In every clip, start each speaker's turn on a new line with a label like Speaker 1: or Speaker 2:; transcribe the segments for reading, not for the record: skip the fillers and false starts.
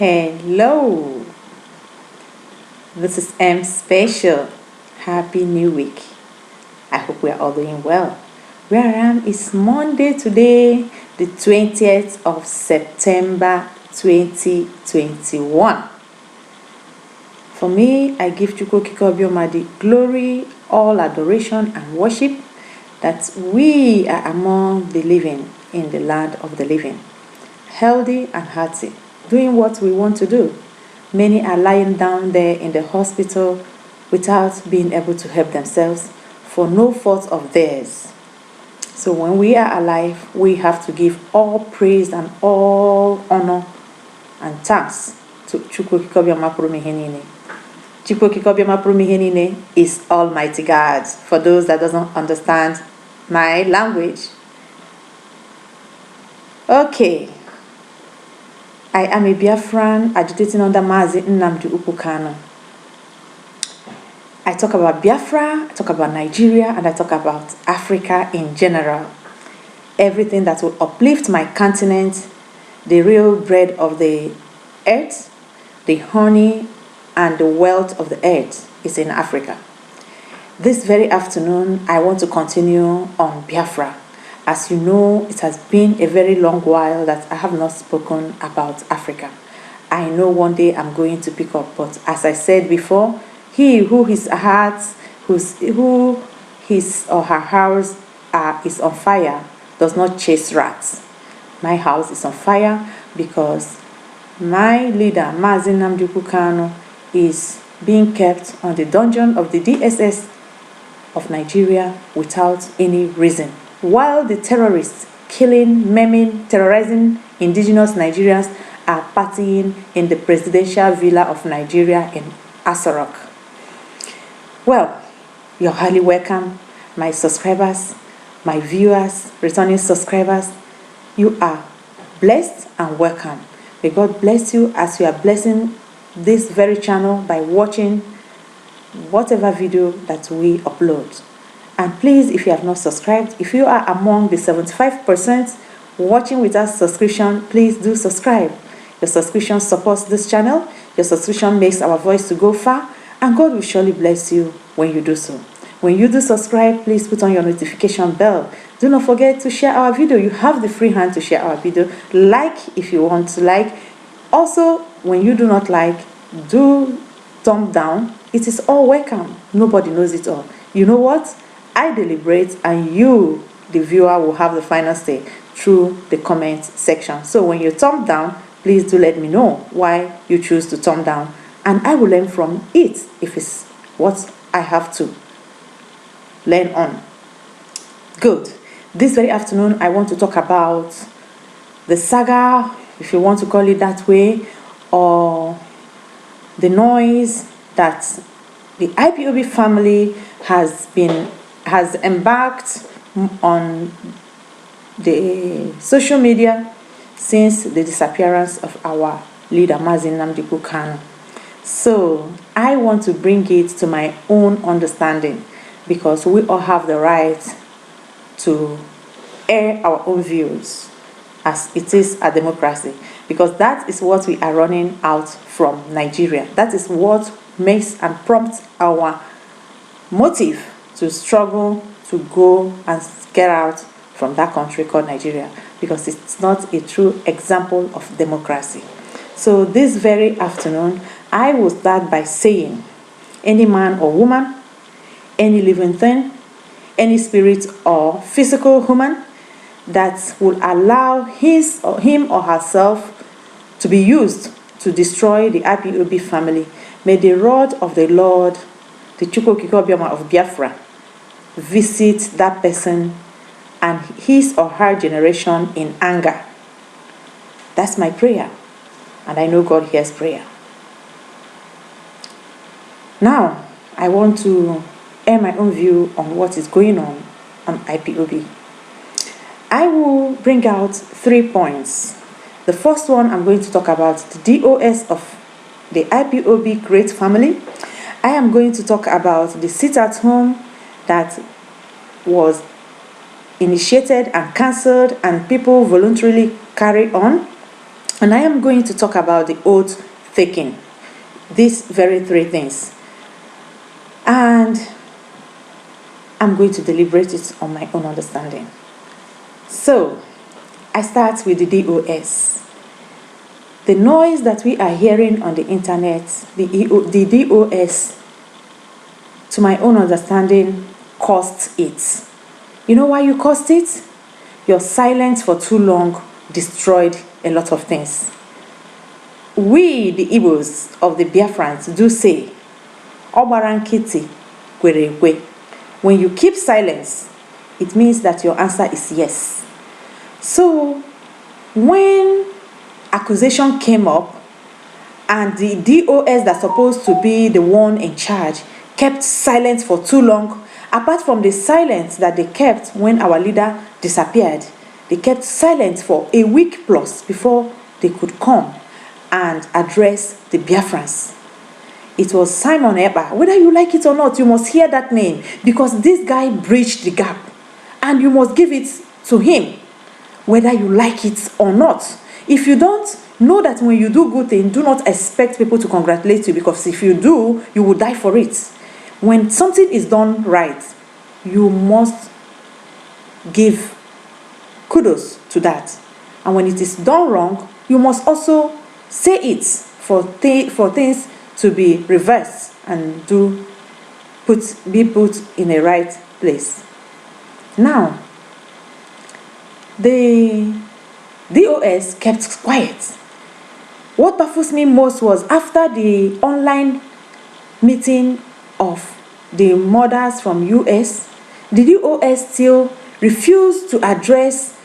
Speaker 1: Hello, this is M Special. Happy New Week. I hope we are all doing well. Where I am is Monday today, the 20th of September 2021. For me, I give Chukwu Kikobioma the glory, all adoration and worship that we are among the living in the land of the living, healthy and hearty, doing what we want to do. Many are lying down there in the hospital without being able to help themselves for no fault of theirs. So when we are alive, we have to give all praise and all honor and thanks to Chukwu Kikobioma Purumihenine. Chukwu Kikobioma Purumihenine is Almighty God, for those that doesn't understand my language. Okay, I am a Biafran agitating under Mazi Nnamdi Ukwu. I talk about Biafra, I talk about Nigeria, and I talk about Africa in general. Everything that will uplift my continent, the real bread of the earth, the honey and the wealth of the earth is in Africa. This very afternoon, I want to continue on Biafra. As you know, it has been a very long while that I have not spoken about Africa. I know one day I'm going to pick up, but as I said before, he who his heart, who his or her house is on fire, does not chase rats. My house is on fire because my leader, Mazi Nnamdi Ukwu, is being kept on the dungeon of the DSS of Nigeria without any reason, while the terrorists killing, maiming, terrorizing indigenous Nigerians are partying in the presidential villa of Nigeria in Asarok. Well, you're highly welcome, my subscribers, my viewers, returning subscribers. You are blessed and welcome. May God bless you as you are blessing this very channel by watching whatever video that we upload. And please, if you have not subscribed, if you are among the 75% watching without subscription, please do subscribe. Your subscription supports this channel. Your subscription makes our voice to go far, and God will surely bless you when you do so. When you do subscribe, please put on your notification bell. Do not forget to share our video. You have the free hand to share our video. Like if you want to like. Also, when you do not like, do thumb down. It is all welcome. Nobody knows it all. You know what? I deliberate, and you, the viewer, will have the final say through the comment section. So when you thumb down, please do let me know why you choose to thumb down, and I will learn from it if it's what I have to learn on. Good. This very afternoon, I want to talk about the saga, if you want to call it that way, or the noise that the IPOB family has embarked on the social media since the disappearance of our leader Mazi Nnamdi Ukwu. So I want to bring it to my own understanding, because we all have the right to air our own views, as it is a democracy, because that is what we are running out from Nigeria. That is what makes and prompts our motive to struggle to go and get out from that country called Nigeria, because it's not a true example of democracy. So this very afternoon, I will start by saying, any man or woman, any living thing, any spirit or physical human that will allow him or herself to be used to destroy the IPOB family, may the rod of the Lord, the Chukwu Kikobioma of Biafra, visit that person and his or her generation in anger. That's my prayer, and I know God hears prayer. Now, I want to air my own view on what is going on IPOB. I will bring out 3 points. The first one, I'm going to talk about the DOS of the IPOB great family. I am going to talk about the sit-at-home that was initiated and cancelled and people voluntarily carry on. And I am going to talk about the oath taking. These very three things. And I'm going to deliberate it on my own understanding. So, I start with the DOS. The noise that we are hearing on the internet, the DOS, to my own understanding, caused it. You know why you caused it? Your silence for too long destroyed a lot of things. We, the Igbos of the Biafrans, do say, Obarankiti kwerekwe. When you keep silence, it means that your answer is yes. So, when accusation came up and the DOS that's supposed to be the one in charge kept silent for too long, apart from the silence that they kept when our leader disappeared, they kept silent for a week plus before they could come and address the Biafrans. It was Simon Ekpa. Whether you like it or not, you must hear that name, because this guy bridged the gap and you must give it to him, whether you like it or not. If you don't, know that when you do good things, do not expect people to congratulate you, because if you do, you will die for it. When something is done right, you must give kudos to that. And when it is done wrong, you must also say it for things to be reversed and be put in a right place. Now, the DOS kept quiet. What baffles me most was after the online meeting of the mothers from US, the DOS still refused to address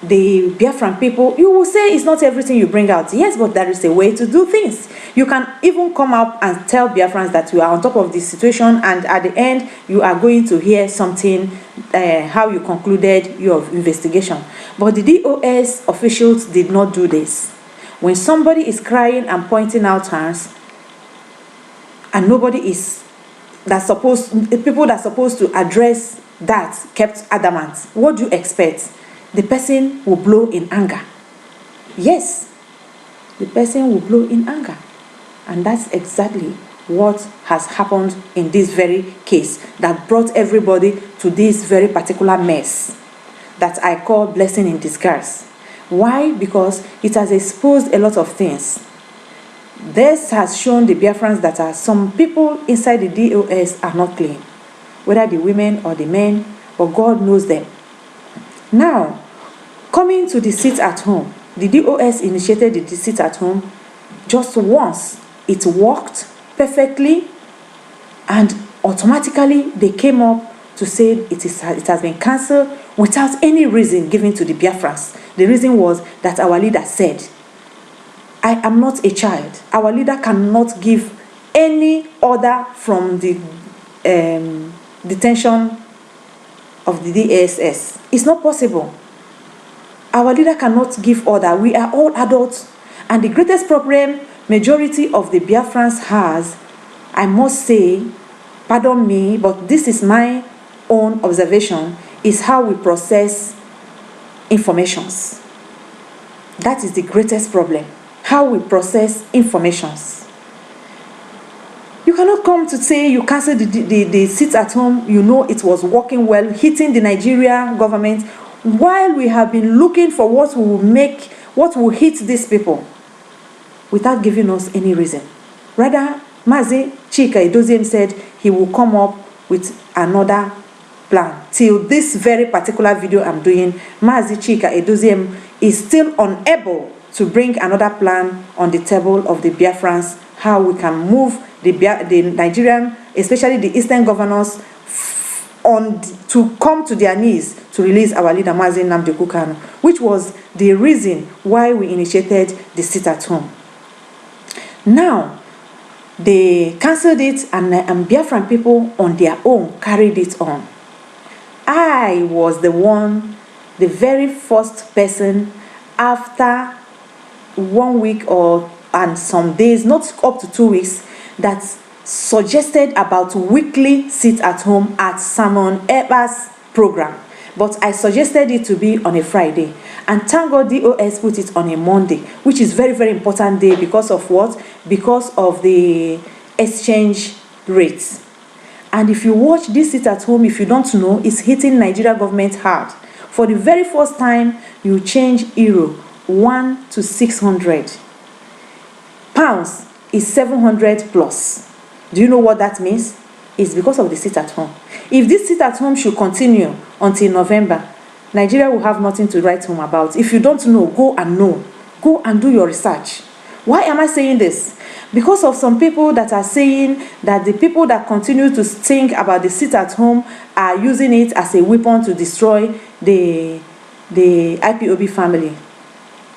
Speaker 1: the Biafran people. You will say it's not everything you bring out. Yes, but there is a way to do things. You can even come up and tell Biafrans that you are on top of this situation, and at the end, you are going to hear something, how you concluded your investigation. But the DOS officials did not do this. When somebody is crying and pointing out hands, and nobody is people that are supposed to address that kept adamant, what do you expect? The person will blow in anger. Yes, the person will blow in anger. And that's exactly what has happened in this very case that brought everybody to this very particular mess that I call blessing in disguise. Why? Because it has exposed a lot of things. This has shown the Biafrans that some people inside the DOS are not clean, whether the women or the men, but God knows them. Now, coming to the sit at home, the DOS initiated the sit at home just once. It worked perfectly, and automatically they came up to say it has been cancelled without any reason given to the Biafrans. The reason was that our leader said, I am not a child. Our leader cannot give any order from the detention of the DSS. It's not possible. Our leader cannot give order. We are all adults. And the greatest problem majority of the Biafrans has, I must say, pardon me, but this is my own observation, is how we process informations. That is the greatest problem. How we process informations. You cannot come to say you cancel the sit at home, you know it was working well, hitting the Nigeria government, while we have been looking for what will hit these people, without giving us any reason. Rather, Mazi Chika Edoziem said he will come up with another plan. Till this very particular video I'm doing, Mazi Chika Edoziem is still unable to bring another plan on the table of the Biafrans, how we can move the Nigerian, especially the Eastern governors, to come to their knees to release our leader Mazi Nnamdi Kanu, which was the reason why we initiated the sit at home. Now, they cancelled it, and Biafran people on their own carried it on. I was the very first person after 1 week and some days, not up to 2 weeks, that suggested about weekly sit at home at Simon Ekpa's program. but I suggested it to be on a Friday. And thank God DOS put it on a Monday, which is very, very important day because of what? Because of the exchange rates. And if you watch this sit at home, if you don't know, it's hitting Nigeria government hard. For the very first time, you change euro 1 to 600. Pounds is 700 plus. Do you know what that means? It's because of the sit at home. If this sit at home should continue until November, Nigeria will have nothing to write home about. If you don't know, go and know. Go and do your research. Why am I saying this? Because of some people that are saying that the people that continue to think about the sit at home are using it as a weapon to destroy the IPOB family.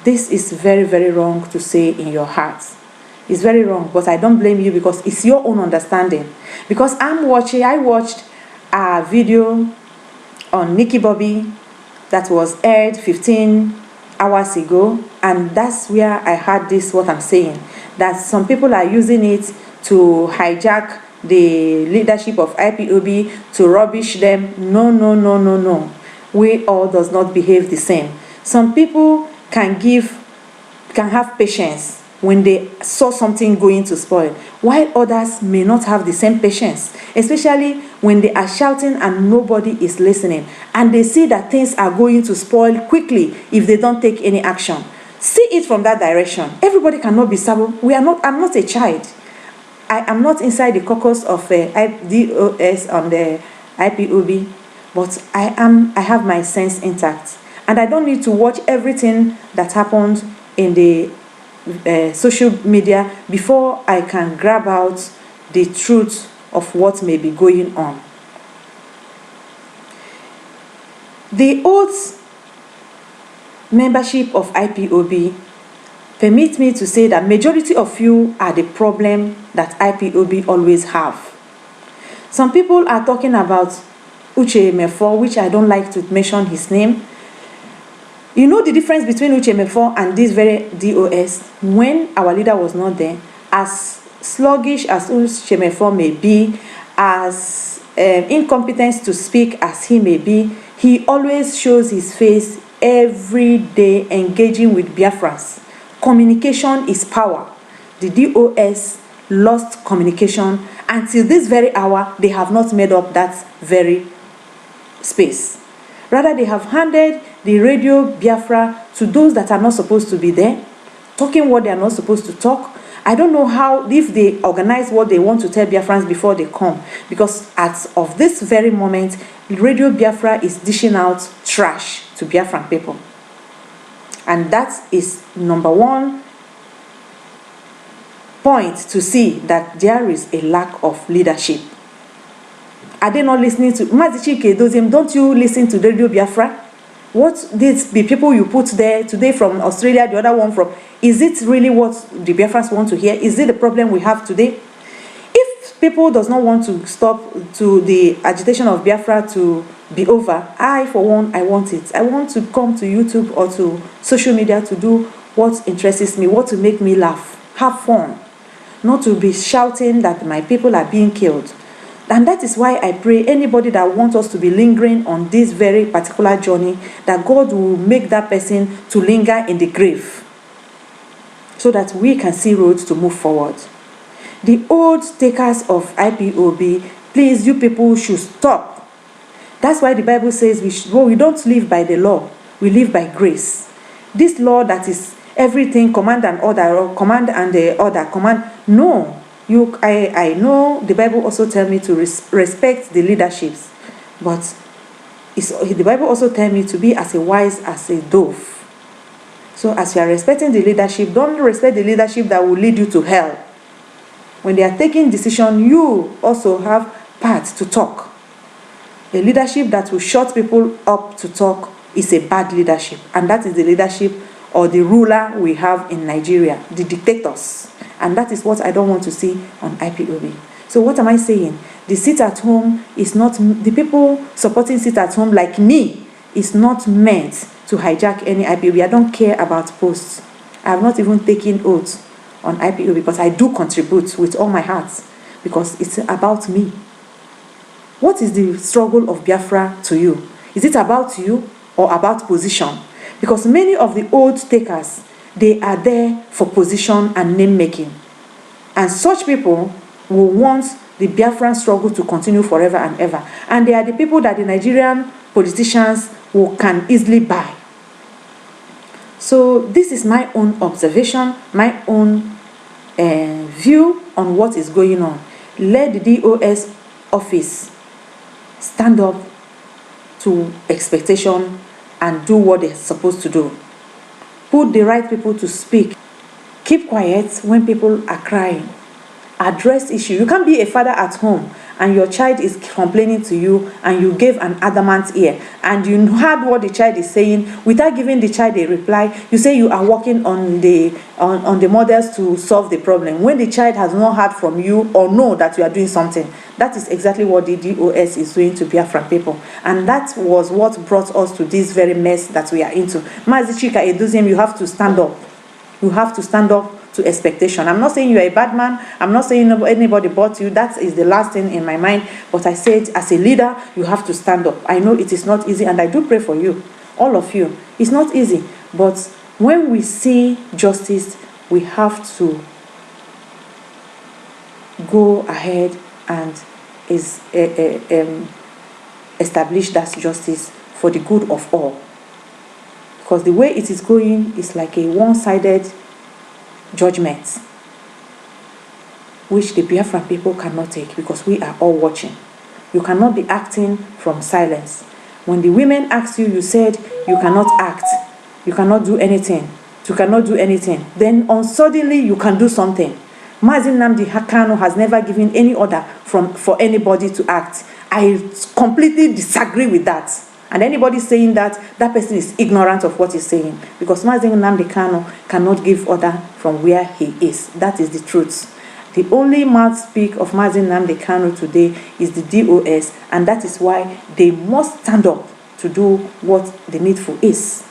Speaker 1: This is very, very wrong to say in your heart. It's very wrong, but I don't blame you because it's your own understanding. Because I watched a video on Nikki Bobby that was aired 15 hours ago, and that's where I heard this, what I'm saying, that some people are using it to hijack the leadership of IPOB, to rubbish them. No, no, no, no, no. We all does not behave the same. Some people can have patience when they saw something going to spoil, while others may not have the same patience, especially when they are shouting and nobody is listening, and they see that things are going to spoil quickly if they don't take any action. See it from that direction. Everybody cannot be stubborn. I'm not a child. I am not inside the caucus of DOS on the IPOB, but I have my sense intact, and I don't need to watch everything that happens in the social media before I can grab out the truth of what may be going on. The oath membership of IPOB permit me to say that majority of you are the problem that IPOB always have. Some people are talking about Uche Mefo, which I don't like to mention his name. You know the difference between Uche Mefo and this very DOS. When our leader was not there, as sluggish as Uche Mefo may be, as incompetent to speak as he may be, he always shows his face every day engaging with Biafrans. Communication is power. The DOS lost communication. Until this very hour, they have not made up that very space. Rather, they have handed the radio Biafra to those that are not supposed to be there, talking what they are not supposed to talk. I don't know how, if they organize what they want to tell Biafrans before they come, because as of this very moment, Radio Biafra is dishing out trash to Biafran people. And that is number one point to see that there is a lack of leadership. Are they not listening to Mazi Chike Doziem? Don't you listen to Radio Biafra? What did the people you put there today from Australia, the other one from, is it really what the Biafrans want to hear? Is it the problem we have today? If people does not want to stop to the agitation of Biafra to be over, I for one, I want it. I want to come to YouTube or to social media to do what interests me, what to make me laugh, have fun, not to be shouting that my people are being killed. And that is why I pray anybody that wants us to be lingering on this very particular journey, that God will make that person to linger in the grave so that we can see roads to move forward. The old takers of IPOB, please, you people should stop. That's why the Bible says we don't live by the law, we live by grace. This law that is everything, command and order, or command and order, command, no. I know the Bible also tells me to respect the leaderships, but the Bible also tells me to be as a wise as a dove. So as you are respecting the leadership, don't respect the leadership that will lead you to hell. When they are taking decision, you also have part to talk. A leadership that will shut people up to talk is a bad leadership, and that is the leadership or the ruler we have in Nigeria, the dictators. And that is what I don't want to see on IPOB. So what am I saying? The sit at home is not, the people supporting sit at home like me is not meant to hijack any IPOB. I don't care about posts. I have not even taken oaths on IPOB because I do contribute with all my heart because it's about me. What is the struggle of Biafra to you? Is it about you or about position? Because many of the oath takers, they are there for position and name making. And such people will want the Biafran struggle to continue forever and ever. And they are the people that the Nigerian politicians can easily buy. So this is my own observation, my own view on what is going on. Let the DOS office stand up to expectation and do what they're supposed to do. Put the right people to speak. Keep quiet when people are crying. Address issue. You can't be a father at home and your child is complaining to you and you gave an adamant ear and you heard what the child is saying without giving the child a reply. You say you are working on the models to solve the problem when the child has not heard from you or know that you are doing something. That is exactly what the DOS is doing to Biafran people, and that was what brought us to this very mess that we are into. Mazi Chika Eduziem, you have to stand up. You have to stand up to expectation. I'm not saying you're a bad man. I'm not saying anybody but you. That is the last thing in my mind. But I said, as a leader, you have to stand up. I know it is not easy, and I do pray for you, all of you. It's not easy. But when we see justice, we have to go ahead and establish that justice for the good of all. Because the way it is going is like a one-sided judgment, which the Biafran people cannot take, because we are all watching. You cannot be acting from silence. When the women asked you, you said you cannot act, you cannot do anything, you cannot do anything. Then suddenly you can do something. Mazi Nnamdi Kanu has never given any order for anybody to act. I completely disagree with that. And anybody saying that, that person is ignorant of what he's saying. Because Mazi Nnamdi Kanu cannot give order from where he is. That is the truth. The only mouthpiece of Mazi Nnamdi Kanu today is the DOS. And that is why they must stand up to do what the needful is.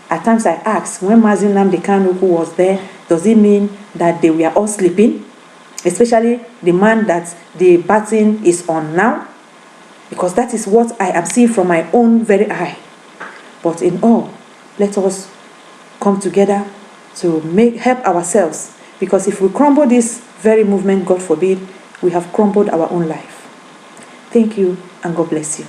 Speaker 1: At times I ask, when Mazi Nnamdi Kanu who was there, does it mean that they were all sleeping? Especially the man that the baton is on now? Because that is what I am seeing from my own very eye. But in all, let us come together to help ourselves. Because if we crumble this very movement, God forbid, we have crumbled our own life. Thank you, and God bless you.